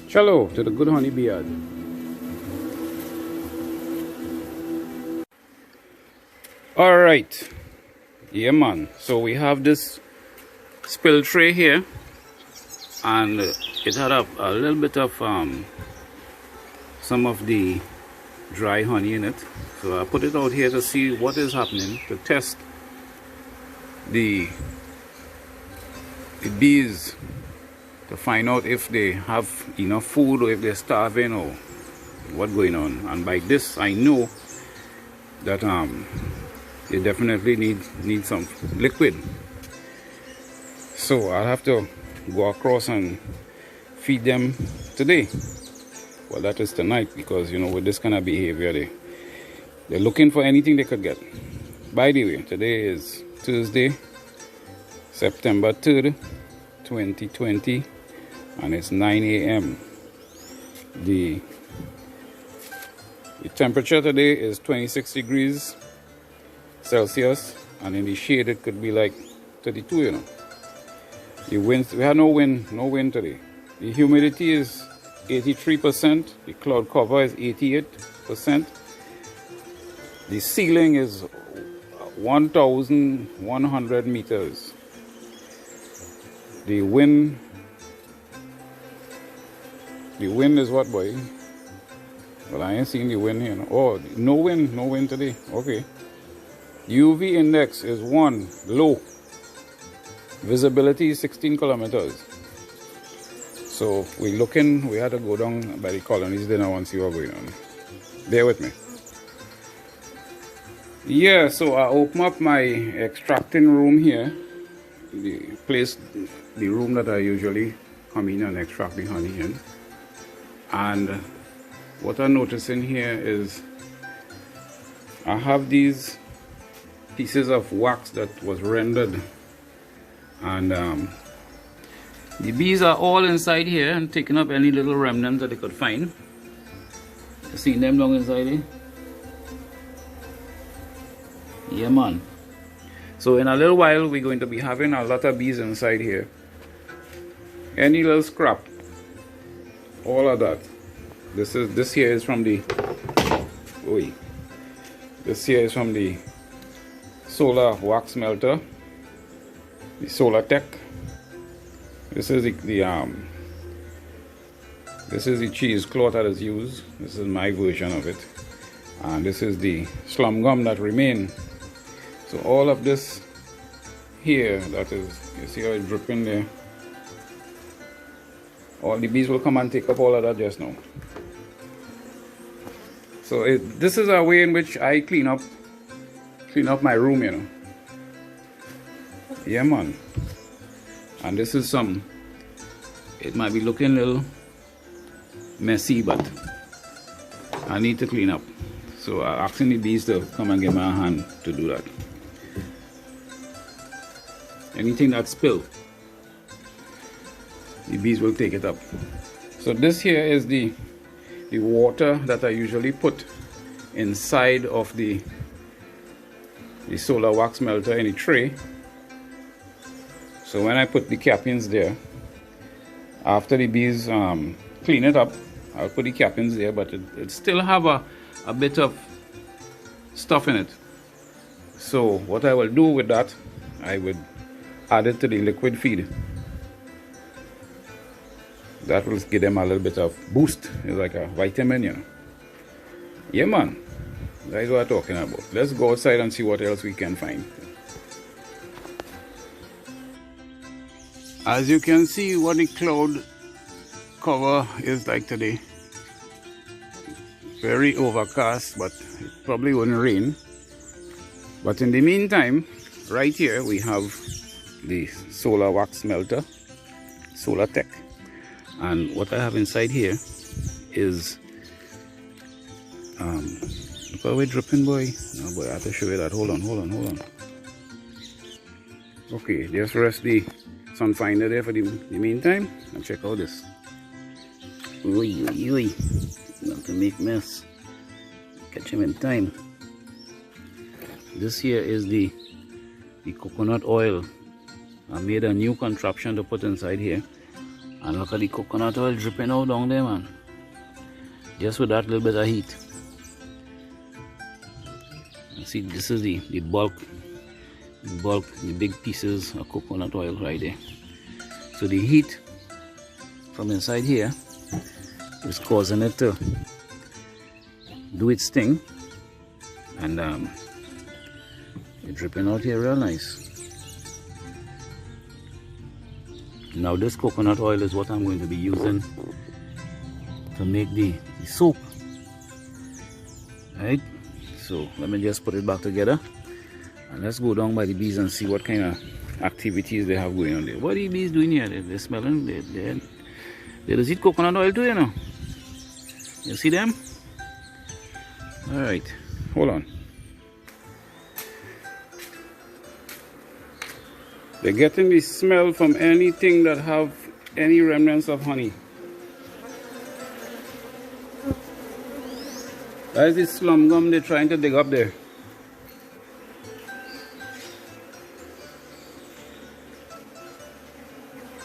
Cello to the good honey beard. Alright. Yeah man. So we have this spill tray here. And it had a little bit of some of the dry honey in it. So I put it out here to see what is happening, to test the bees, to find out if they have enough food or if they're starving or what's going on. And by this I know that they definitely need some liquid. So I'll have to go across and feed them today. Well, that is tonight, because with this kind of behavior they're looking for anything they could get. By the way, today is Tuesday, September 3rd, 2020, and it's 9 a.m. The temperature today is 26 degrees Celsius, and in the shade it could be like 32. The wind, we had no wind today. The humidity is 83%. The cloud cover is 88%. The ceiling is 1,100 meters. The wind is what, boy? Well, I ain't seen the wind here. Oh, no wind today. Okay. UV index is 1, low. Visibility is 16 kilometers. So we had to go down by the colonies there now and see what's going on. Bear with me. Yeah, so I open up my extracting room here. The room that I usually come in and extract the honey in. And what I'm noticing here is I have these pieces of wax that was rendered. And the bees are all inside here and taking up any little remnants that they could find. You seen them down inside here? Yeah man. So in a little while we're going to be having a lot of bees inside here. Any little scrap, all of that. This here is from the solar wax melter, the solar tech. This is the cheesecloth that is used. This is my version of it, and this is the slum gum that remain. So all of this here, that is, you see how it's dripping there. All the bees will come and take up all of that just now. So this is a way in which I clean up my room, Yeah man. And this is it might be looking a little messy, but I need to clean up. So I'm asking the bees to come and give me a hand to do that. Anything that's spilled, the bees will take it up. So this here is the water that I usually put inside of the solar wax melter in a tray. So when I put the cappings there, after the bees clean it up, I'll put the cappings there, but it still have a bit of stuff in it. So what I will do with that, I would add it to the liquid feed. That will give them a little bit of boost. It's like a vitamin, Yeah man, that's what I'm talking about. Let's go outside and see what else we can find. As you can see what the cloud cover is like today. Very overcast, but it probably won't rain. But in the meantime, right here we have the solar wax melter, solar tech. And what I have inside here is look how we're dripping, boy. No boy, I have to show you that. Hold on. Okay, just rest the sun finder there for the meantime and check out this. Oi. Not to make mess. Catch him in time. This here is the coconut oil. I made a new contraption to put inside here. And look at the coconut oil dripping out down there, man. Just with that little bit of heat. You see, this is the bulk, the big pieces of coconut oil right there. So the heat from inside here is causing it to do its thing, and it's dripping out here real nice. Now this coconut oil is what I'm going to be using to make the soap. Right? So let me just put it back together, and let's go down by the bees and see what kind of activities they have going on there. What are the bees doing here? They're smelling. They just eat coconut oil too, you know. You see them? Alright, hold on. They're getting the smell from anything that have any remnants of honey. That is the slum gum they're trying to dig up there.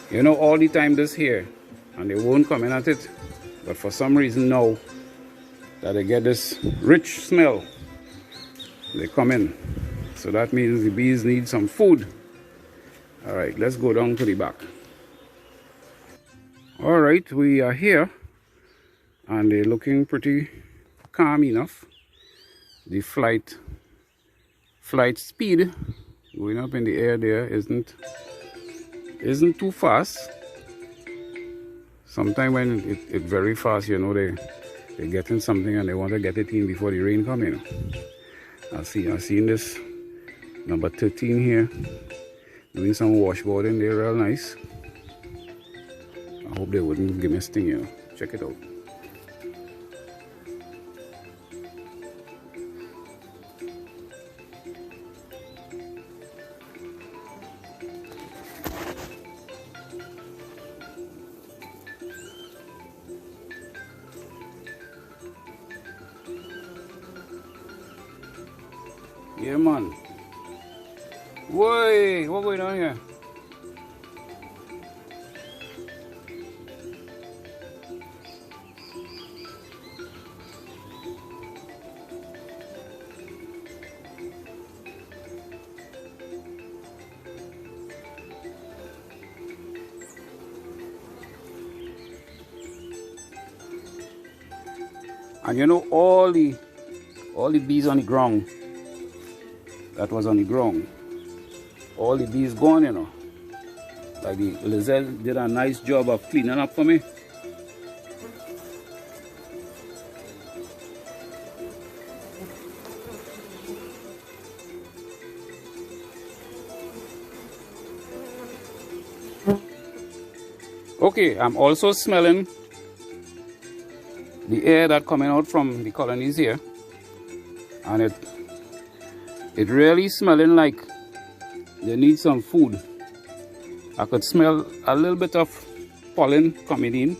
You know, all the time this here, and they won't come in at it, but for some reason now that they get this rich smell, they come in. So that means the bees need some food. Alright, let's go down to the back. Alright, we are here, and they're looking pretty calm enough. The flight speed going up in the air there isn't too fast. Sometimes when it's very fast, you know, they're getting something and they want to get it in before the rain come in. I've seen this number 13 here doing some washboarding there, real nice. I hope they wouldn't give me a sting, you know. Check it out. Yeah, man. Whoa, what's going on here? And you know, all the bees on the ground, that was on the ground, all the bees gone, you know. Like the Lizelle did a nice job of cleaning up for me. Okay, I'm also smelling the air that coming out from the colonies here, and it really smelling like they need some food. I could smell a little bit of pollen coming in,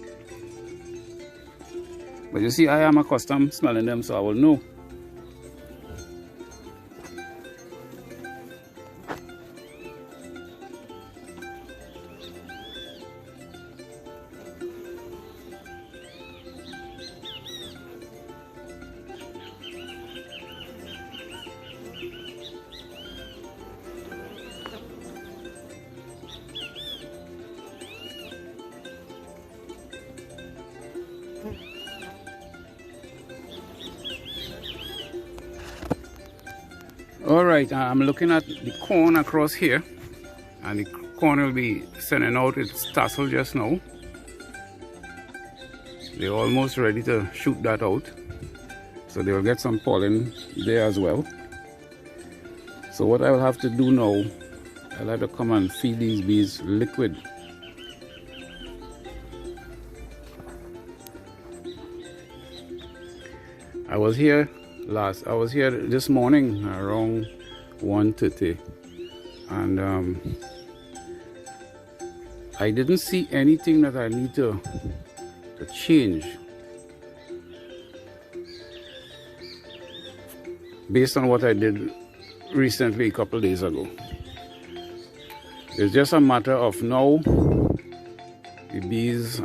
but you see, I am accustomed smelling them, so I will know. Alright, I'm looking at the corn across here, and the corn will be sending out its tassel just now. They're almost ready to shoot that out, so they will get some pollen there as well. So what I will have to do now, I'll have to come and feed these bees liquid. I was here this morning around 1:30, and I didn't see anything that I need to change based on what I did recently a couple days ago. It's just a matter of now the bees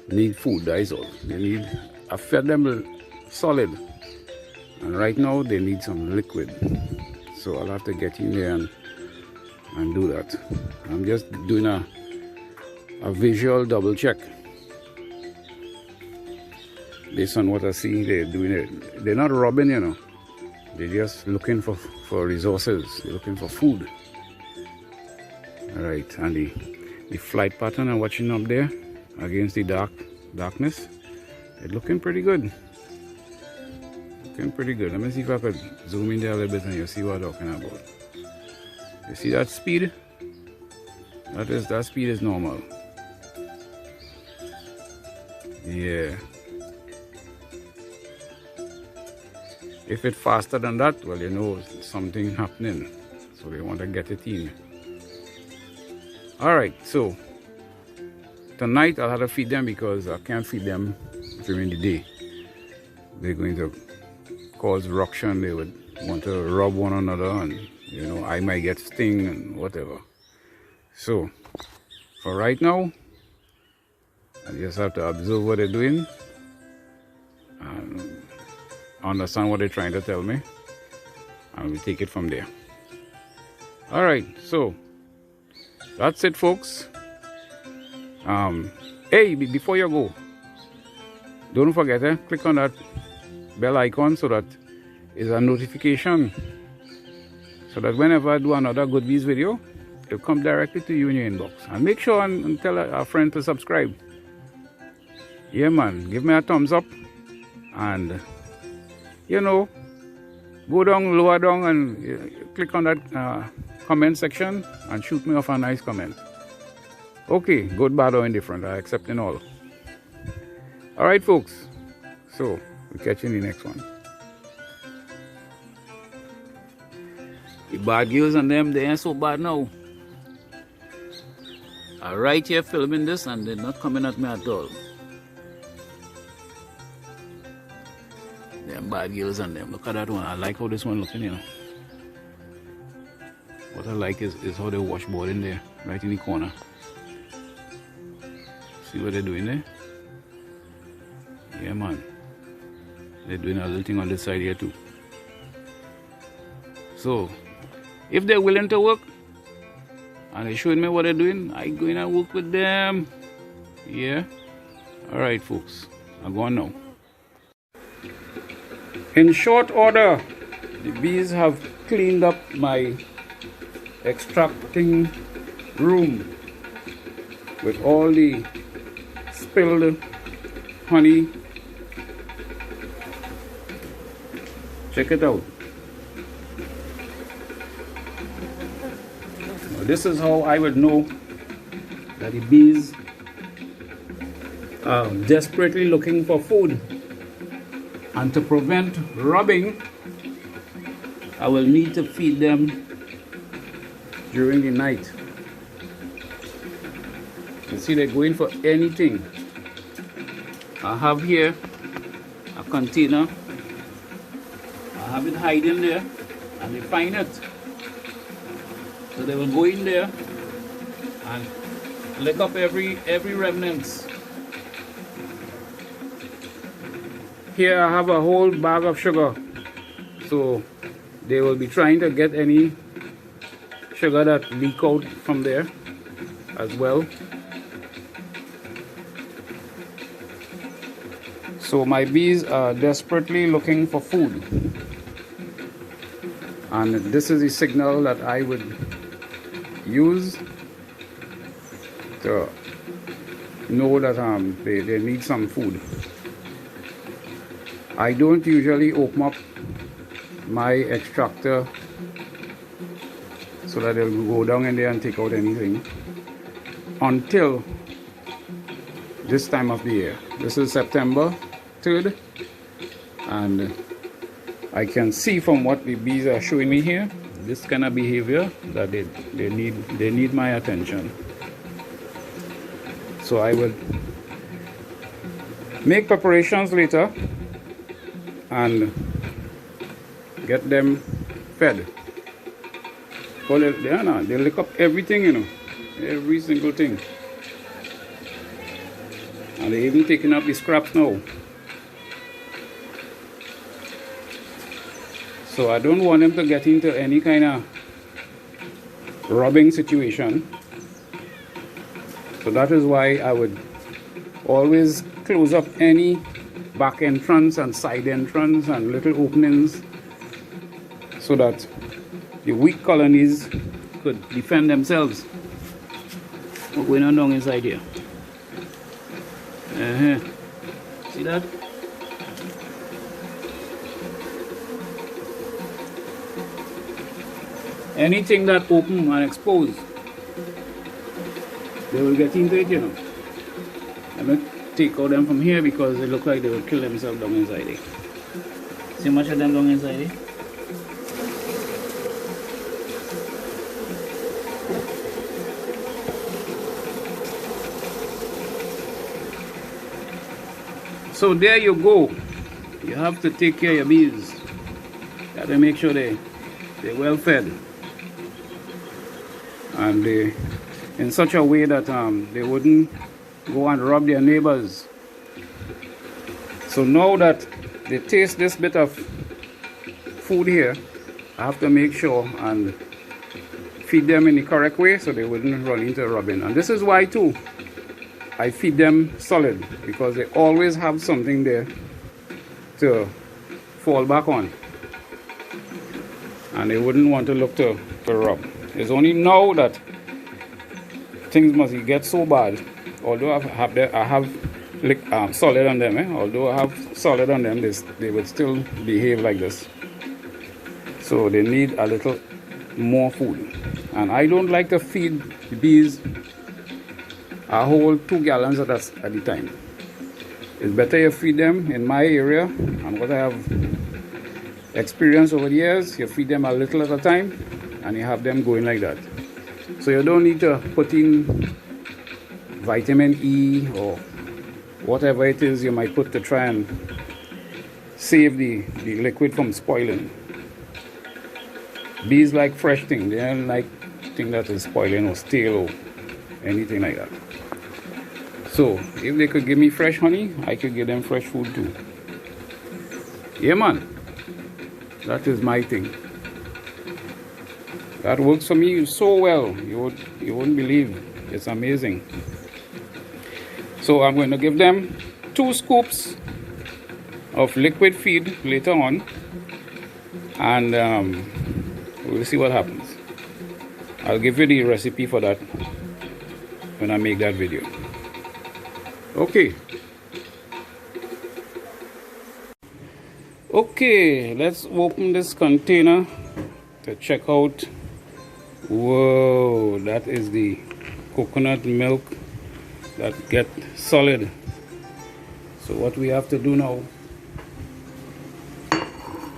need food, that is all. They need, I fed them solid, and right now they need some liquid. So I'll have to get in there and do that. I'm just doing a visual double check based on what I see. They're doing it. They're not robbing, you know. They're just looking for resources. They're looking for food. All right, and the flight pattern I'm watching up there against the darkness, they're looking pretty good. Looking pretty good. Let me see if I could zoom in there a little bit and you see what I'm talking about. You see that speed? That speed is normal. Yeah. If it's faster than that, well, you know something happening. So they want to get it in. Alright, so tonight I'll have to feed them because I can't feed them during the day. They're going to cause ruction. They would want to rub one another, and you know, I might get sting and whatever. So for right now, I just have to observe what they're doing and understand what they're trying to tell me, and we'll take it from there. Alright, so that's it, folks. Hey, before you go, don't forget, click on that bell icon so that is a notification, so that whenever I do another Good Bees video, it'll come directly to you in your inbox. And make sure and tell a friend to subscribe. Yeah, man, give me a thumbs up, and you know, go down, lower down, and click on that comment section and shoot me off a nice comment. Okay, good, bad, or indifferent, I accept in all. Alright, folks, so we'll catch you in the next one. The bad girls and them, they ain't so bad now. I'm right here filming this and they're not coming at me at all. Them bad girls and them. Look at that one. I like how this one looking, you know. What I like is how they washboard in there, right in the corner. See what they're doing there? Yeah, man. They're doing a little thing on this side here too. So, if they're willing to work and they're showing me what they're doing, I go in and work with them. Yeah. Alright, folks. I'm going now. In short order, the bees have cleaned up my extracting room with all the spilled honey. Check it out. Now, this is how I would know that the bees are desperately looking for food. And to prevent robbing, I will need to feed them during the night. You see, they're going for anything. I have here a container. I have it hiding there, and they find it. So they will go in there and lick up every remnants. Here I have a whole bag of sugar, so they will be trying to get any sugar that leak out from there as well. So my bees are desperately looking for food, and this is the signal that I would use to know that they need some food. I don't usually open up my extractor so that they'll go down in there and take out anything until this time of the year. This is September 3rd, and I can see from what the bees are showing me here, this kind of behavior, that they need my attention. So I will make preparations later and get them fed. Well, they lick up everything, you know, every single thing. And they're even taking up the scraps now. So I don't want them to get into any kind of rubbing situation. So that is why I would always close up any back entrance and side entrance and little openings so that the weak colonies could defend themselves. What's going on down inside here? See that? Anything that open and exposed, they will get into it, you know. I'm going to take out them from here because they look like they will kill themselves down inside it. See much of them down inside it? So there you go. You have to take care of your bees. You have to make sure they're well fed. And in such a way that they wouldn't go and rob their neighbors. So now that they taste this bit of food here, I have to make sure and feed them in the correct way so they wouldn't run into robbing. And this is why too I feed them solid, because they always have something there to fall back on, and they wouldn't want to look to rob. It's only now that things must get so bad. Although I have solid on them, although I have solid on them, they would still behave like this. So they need a little more food. And I don't like to feed the bees a whole 2 gallons at a time. It's better you feed them in my area, and what I have experienced over the years, you feed them a little at a time and you have them going like that. So you don't need to put in vitamin E or whatever it is you might put to try and save the liquid from spoiling. Bees like fresh things. They don't like things that is spoiling or stale or anything like that. So if they could give me fresh honey, I could give them fresh food too. Yeah man, that is my thing. That works for me so well, you wouldn't believe. It's amazing. So I'm going to give them 2 scoops of liquid feed later on, and we'll see what happens. I'll give you the recipe for that when I make that video. Okay, let's open this container to check out. Whoa, that is the coconut milk that get solid. So what we have to do now,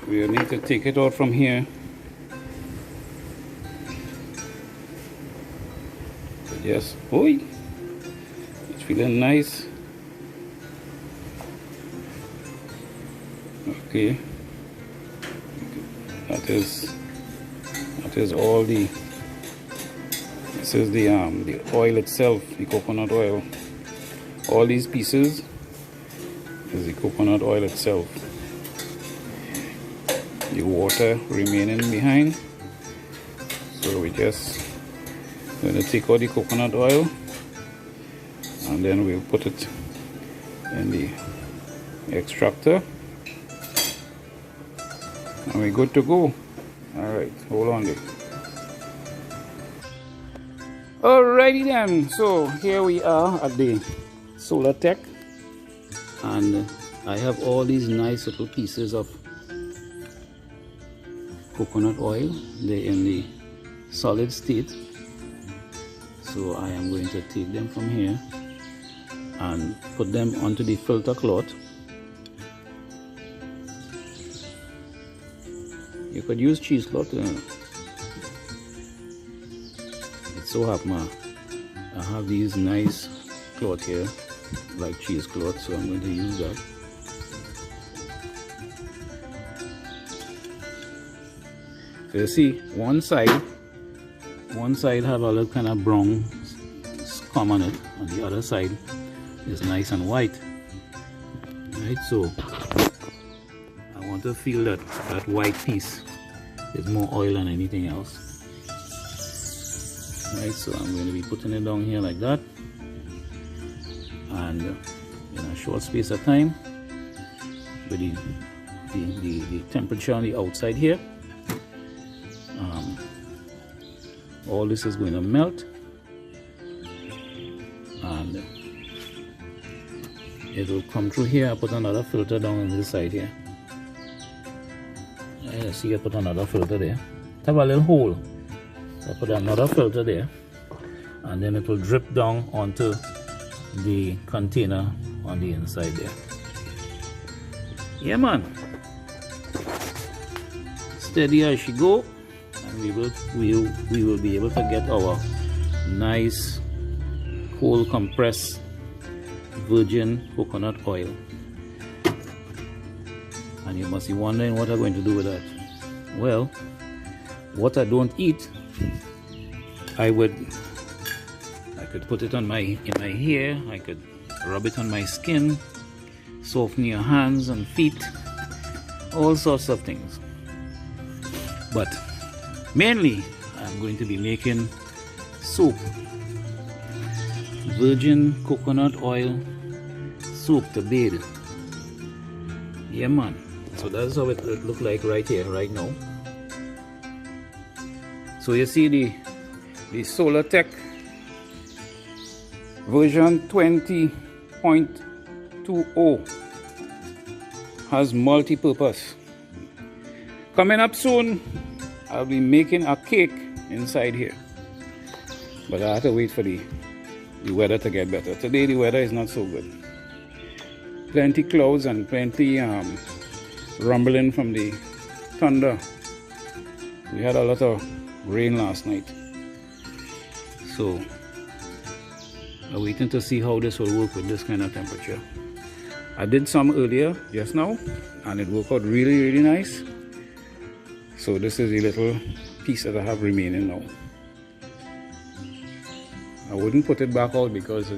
we need to take it out from here. Yes, oi, it's feeling nice. Okay, that is all the. This is the oil itself, the coconut oil. All these pieces is the coconut oil itself. The water remaining behind. So we just going to take out the coconut oil, and then we'll put it in the extractor, and we're good to go. Alright, hold on there. Alrighty then, so here we are at the Solar Tech, and I have all these nice little pieces of coconut oil. They're in the solid state, so I am going to take them from here and put them onto the filter cloth. You could use cheesecloth. It so happens I have these nice cloth here, like cheesecloth, so I'm going to use that. So you see, one side have a little kind of brown scum on it, and the other side is nice and white. Right, so I want to feel that white piece is more oil than anything else. Right, so I'm going to be putting it down here like that, and in a short space of time, with the temperature on the outside here, all this is going to melt, and it will come through here. I put another filter down on this side here. See, I put another filter there. Have a little hole. So I put another filter there, and then it will drip down onto the container on the inside there. Yeah, man. Steady as she go, and we will be able to get our nice cold compressed virgin coconut oil. And you must be wondering what I'm going to do with that. Well, what I don't eat, I could put it on in my hair. I could rub it on my skin, soften your hands and feet, all sorts of things. But mainly, I'm going to be making soap, virgin coconut oil soap to bathe. Yeah, man. So that's how it look like right here, right now. So you see the Solartech version 20.20 has multi-purpose. Coming up soon, I'll be making a cake inside here, but I have to wait for the weather to get better. Today the weather is not so good. Plenty clouds and plenty rumbling from the thunder. We had a lot of rain last night, so I'm waiting to see how this will work with this kind of temperature. I did some earlier just now, and it worked out really nice. So this is the little piece that I have remaining now. I wouldn't put it back out because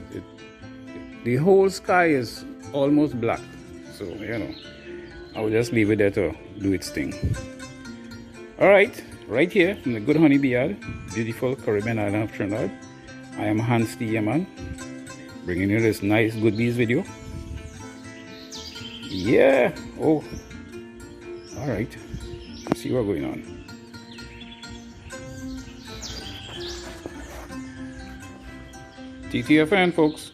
the whole sky is almost black, so you know, I will just leave it there to do its thing. Alright, right here from the Good Honey Bee Yard, beautiful Caribbean island of Trinidad, I am Hans the Yeman, bringing you this nice Good Bees video. Yeah, oh, alright, let's see what's going on. TTFN, folks.